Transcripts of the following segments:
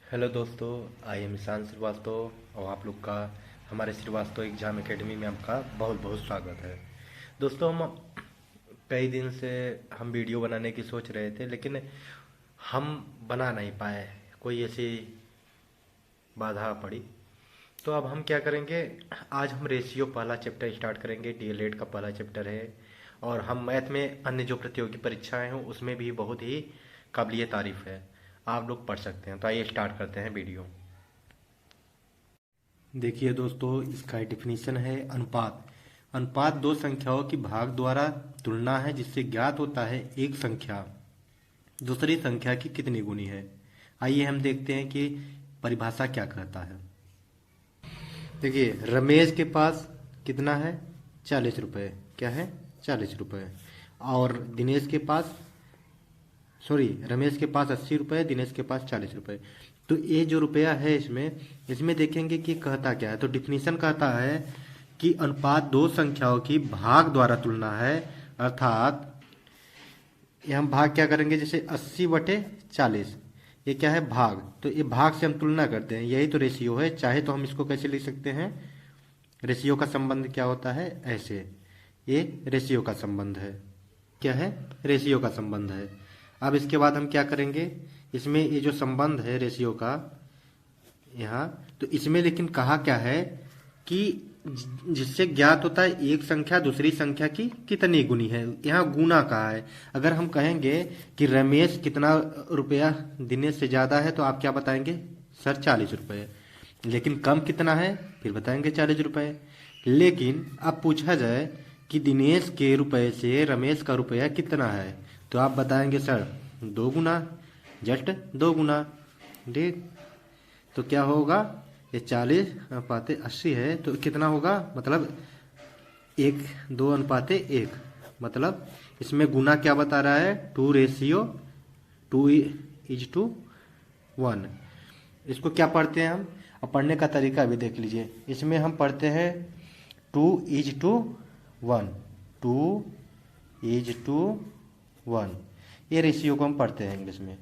Hello दोस्तों, I am Ishan Srivastava और आप लोग का हमारे श्रीवास्तव एग्जाम एकेडमी में आपका बहुत बहुत स्वागत है। दोस्तों, हम कई दिन से हम वीडियो बनाने की सोच रहे थे, लेकिन हम बना नहीं पाए, कोई ऐसी बाधा पड़ी। तो अब हम क्या करेंगे, आज हम रेशियो पहला चैप्टर स्टार्ट करेंगे। डीएलएड का पहला चैप्टर है और हम मैथ में अन्य जो प्रतियोगी परीक्षाएं हैं उसमें भी बहुत ही काबिलियत तारीफ है, आप लोग पढ़ सकते हैं। तो आइए स्टार्ट करते हैं वीडियो। देखिए दोस्तों, इसका डिफिनीशन है अनुपात। अनुपात दो संख्याओं की भाग द्वारा तुलना है जिससे ज्ञात होता है एक संख्या दूसरी संख्या की कितनी गुनी है। आइए हम देखते हैं कि परिभाषा क्या कहता है। देखिए, रमेश के पास कितना है, 40 रुपये। क्या है, 40 रुपये। और दिनेश के पास रमेश के पास 80 रुपये, दिनेश के पास 40 रुपये। तो ये जो रुपया है इसमें देखेंगे कि कहता क्या है। तो डिफिनीशन कहता है कि अनुपात दो संख्याओं की भाग द्वारा तुलना है, अर्थात ये हम भाग क्या करेंगे, जैसे 80/40, ये क्या है, भाग। तो ये भाग से हम तुलना करते हैं, यही तो रेशियो है। चाहे तो हम इसको कैसे लिख सकते हैं, रेशियो का संबंध क्या होता है, ऐसे। ये रेशियो का संबंध है। क्या है, रेशियो का संबंध है। अब इसके बाद हम क्या करेंगे, इसमें ये जो संबंध है रेशियो का यहाँ, तो इसमें लेकिन कहा क्या है कि जिससे ज्ञात होता है एक संख्या दूसरी संख्या की कितनी गुनी है। यहाँ गुना कहा है। अगर हम कहेंगे कि रमेश कितना रुपया दिनेश से ज्यादा है, तो आप क्या बताएंगे, सर 40 रुपये। लेकिन कम कितना है, फिर बताएंगे 40 रुपये। लेकिन अब पूछा जाए कि दिनेश के रुपये से रमेश का रुपया कितना है, तो आप बताएंगे सर 2 गुना, जस्ट 2 गुना। ठीक, तो क्या होगा, ये 40/80 है, तो कितना होगा, मतलब 2:1। मतलब इसमें गुना क्या बता रहा है, 2:2:1। इसको क्या पढ़ते हैं हम, अब पढ़ने का तरीका भी देख लीजिए। इसमें हम पढ़ते हैं 2:1, 2:1। ये रेशियो को हम पढ़ते हैं इंग्लिश में,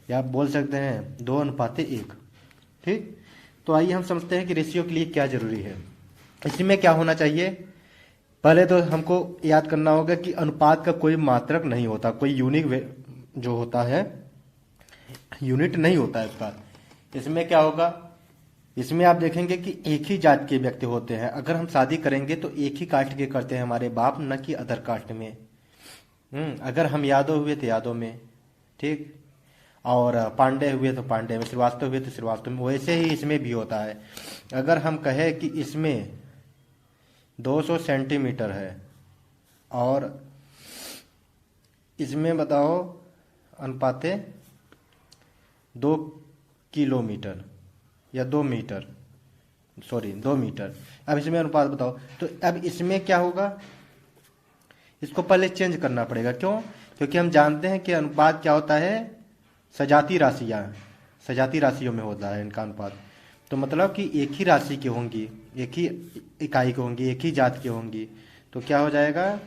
या आप बोल सकते हैं 2:1। ठीक, तो आइए हम समझते हैं कि रेशियो के लिए क्या जरूरी है। इसमें क्या होना चाहिए, पहले तो हमको याद करना होगा कि अनुपात का कोई मात्रक नहीं होता, कोई यूनिक जो होता है, यूनिट नहीं होता है इसका। इसमें क्या होगा, इसमें आप देखेंगे कि एक ही जात के व्यक्ति होते हैं। अगर हम शादी करेंगे तो एक ही कास्ट के करते हैं हमारे बाप, न कि अदर कास्ट में। अगर हम यादव हुए तो यादव में, ठीक, और पांडे हुए तो पांडे में, श्रीवास्तव हुए तो श्रीवास्तव में। वैसे ही इसमें भी होता है। अगर हम कहें कि इसमें 200 सेंटीमीटर है और इसमें बताओ अनुपाते 2 किलोमीटर या 2 मीटर, 2 मीटर। अब इसमें अनुपात बताओ, तो अब इसमें क्या होगा, इसको पहले चेंज करना पड़ेगा। क्यों, क्योंकि हम जानते हैं कि अनुपात क्या होता है, सजाती राशियों में होता है इनका अनुपात। तो मतलब कि एक ही राशि की होंगी, एक ही इकाई की होंगी, एक ही जात की होंगी, तो क्या हो जाएगा,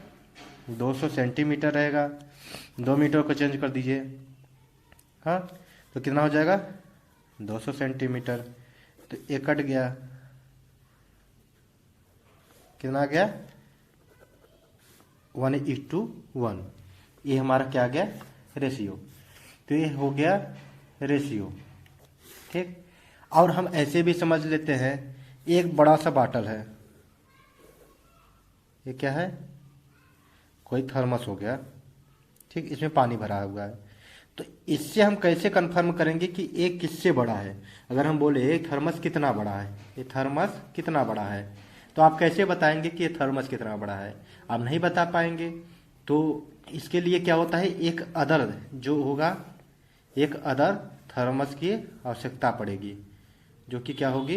200 सेंटीमीटर रहेगा। 2 मीटर को चेंज कर दीजिए, हाँ, तो कितना हो जाएगा, 200 सेंटीमीटर। तो ये कट गया, कितना आ गया, 1:1। ये हमारा क्या आ गया, रेशियो। तो ये हो गया रेशियो। ठीक, और हम ऐसे भी समझ लेते हैं, एक बड़ा सा बाटल है, ये क्या है, कोई थर्मस हो गया, ठीक, इसमें पानी भरा हुआ है। तो इससे हम कैसे कंफर्म करेंगे कि एक किससे बड़ा है। अगर हम बोले थर्मस कितना बड़ा है, ये थर्मस कितना बड़ा है, तो आप कैसे बताएंगे कि ये थर्मस कितना बड़ा है, आप नहीं बता पाएंगे। तो इसके लिए क्या होता है, एक अदर जो होगा, एक अदर थर्मस की आवश्यकता पड़ेगी, जो कि क्या होगी,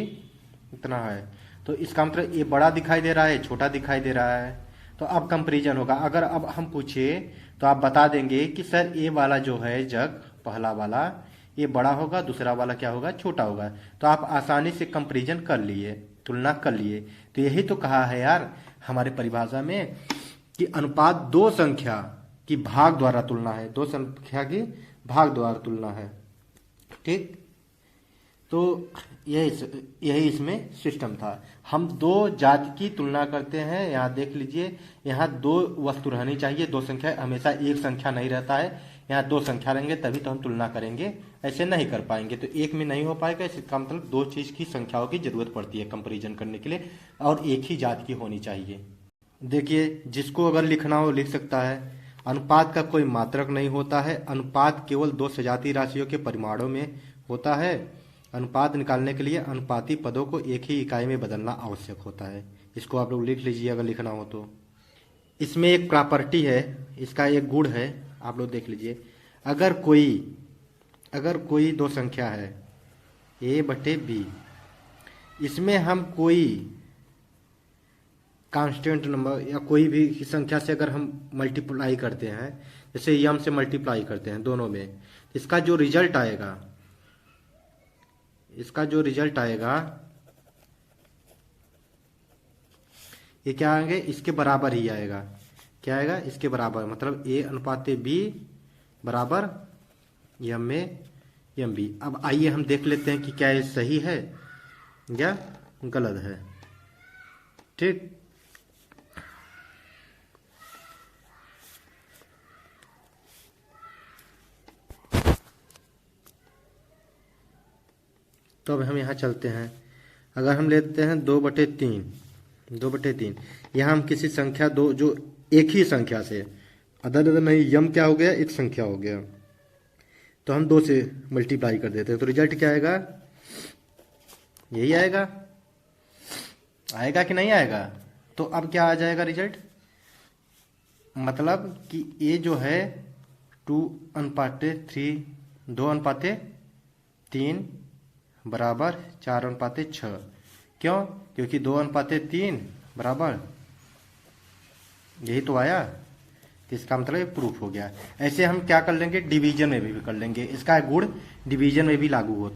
इतना है। तो इसका मतलब ये बड़ा दिखाई दे रहा है, छोटा दिखाई दे रहा है, तो अब कंपैरिजन होगा। अगर अब हम पूछे तो आप बता देंगे कि सर ये वाला जो है जग, पहला वाला ये बड़ा होगा, दूसरा वाला क्या होगा, छोटा होगा। तो आप आसानी से कंपैरिजन कर लिए, तुलना कर लिए। तो यही तो कहा है यार हमारे परिभाषा में कि अनुपात दो संख्या की भाग द्वारा तुलना है, दो संख्या की भाग द्वारा तुलना है। ठीक, तो यही इसमें सिस्टम था। हम दो जाति की तुलना करते हैं। यहाँ देख लीजिए, यहाँ दो वस्तु रहनी चाहिए, दो संख्या, हमेशा एक संख्या नहीं रहता है। यहाँ दो संख्या रहेंगे तभी तो हम तुलना करेंगे, ऐसे नहीं कर पाएंगे। तो एक में नहीं हो पाएगा, इसका मतलब दो चीज की संख्याओं की जरूरत पड़ती है कंपैरिजन करने के लिए, और एक ही जाति की होनी चाहिए। देखिए, जिसको अगर लिखना हो लिख सकता है। अनुपात का कोई मात्रक नहीं होता है। अनुपात केवल दो सजातीय राशियों के परिमाणों में होता है। अनुपात निकालने के लिए अनुपाती पदों को एक ही इकाई में बदलना आवश्यक होता है। इसको आप लोग लिख लीजिए अगर लिखना हो तो। इसमें एक प्रॉपर्टी है, इसका एक गुण है, आप लोग देख लीजिए। अगर कोई दो संख्या है a/b, इसमें हम कोई कांस्टेंट नंबर या कोई भी संख्या से अगर हम मल्टीप्लाई करते हैं, जैसे यम से मल्टीप्लाई करते हैं दोनों में, इसका जो रिजल्ट आएगा ये क्या आएंगे, इसके बराबर ही आएगा। क्या आएगा, इसके बराबर, मतलब a/b बराबर यम में यम बी। अब आइए हम देख लेते हैं कि क्या ये सही है या गलत है। ठीक, तो अब हम यहाँ चलते हैं। अगर हम लेते हैं 2/3, यहाँ हम किसी संख्या दो जो एक ही संख्या से, अदर नहीं, यम क्या हो गया, एक संख्या हो गया, तो हम 2 से मल्टीप्लाई कर देते हैं, तो रिजल्ट क्या आएगा, यही आएगा कि नहीं आएगा। तो अब क्या आ जाएगा रिजल्ट, मतलब कि ये जो है 2:3 बराबर 4:6। क्यों, क्योंकि 2:3 बराबर, यही तो आया। तो इसका मतलब प्रूफ हो गया। ऐसे हम क्या कर लेंगे, डिवीजन में भी कर लेंगे। इसका गुण डिवीजन में भी लागू होता है।